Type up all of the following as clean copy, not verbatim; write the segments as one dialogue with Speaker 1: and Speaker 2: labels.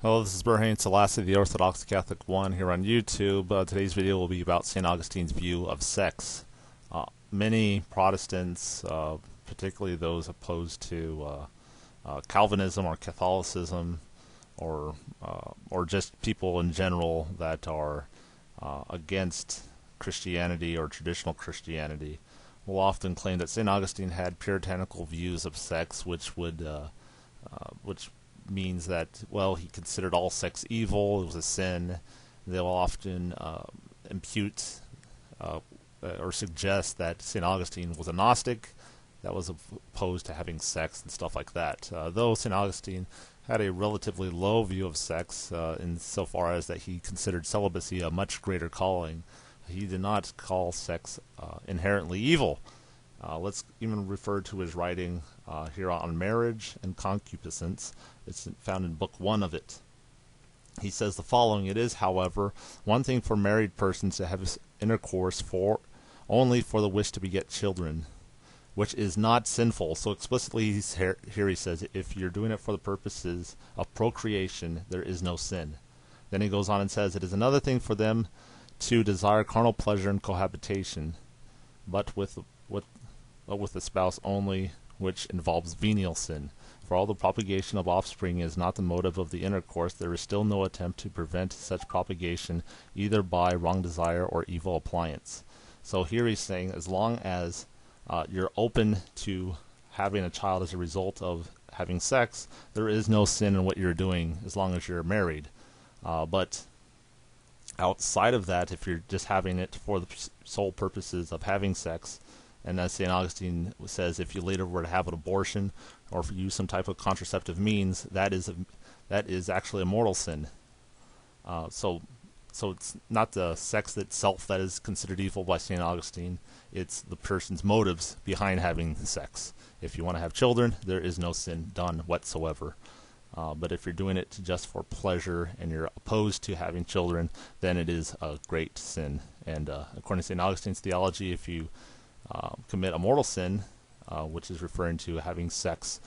Speaker 1: Hello, this is St Selassie, the Orthodox Catholic One, here on YouTube. Today's video will be about St. Augustine's view of sex. Many Protestants, particularly those opposed to Calvinism or Catholicism, or just people in general that are against Christianity or traditional Christianity, will often claim that St. Augustine had puritanical views of sex, which means that, well, he considered all sex evil, it was a sin. They'll often impute or suggest that St. Augustine was a Gnostic, that was opposed to having sex and stuff like that. Though St. Augustine had a relatively low view of sex insofar as that he considered celibacy a much greater calling, he did not call sex inherently evil. Let's even refer to his writing here on marriage and concupiscence. It's found in Book 1 of it. He says the following: "It is, however, one thing for married persons to have intercourse only for the wish to beget children, which is not sinful." So explicitly here he says, if you're doing it for the purposes of procreation, there is no sin. Then he goes on and says, "It is another thing for them to desire carnal pleasure and cohabitation, but with the spouse only, which involves venial sin. For all the propagation of offspring is not the motive of the intercourse, there is still no attempt to prevent such propagation either by wrong desire or evil appliance." So here he's saying, as long as you're open to having a child as a result of having sex, there is no sin in what you're doing as long as you're married. But outside of that, if you're just having it for the sole purposes of having sex, and as St. Augustine says, if you later were to have an abortion or if you use some type of contraceptive means, that is actually a mortal sin. So it's not the sex itself that is considered evil by St. Augustine, it's the person's motives behind having sex. If you want to have children, there is no sin done whatsoever. But if you're doing it just for pleasure and you're opposed to having children, then it is a great sin. And according to St. Augustine's theology, if you commit a mortal sin, which is referring to having sex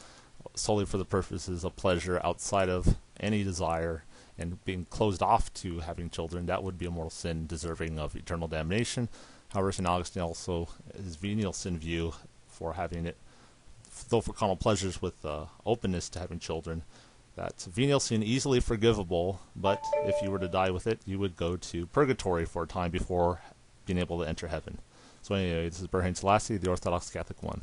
Speaker 1: solely for the purposes of pleasure outside of any desire and being closed off to having children, that would be a mortal sin deserving of eternal damnation. However, St. Augustine also, his venial sin view for having it, though for carnal pleasures with openness to having children, that's venial sin easily forgivable, but if you were to die with it, you would go to purgatory for a time before being able to enter heaven. So anyway, this is St. Selassie, the Orthodox Catholic One.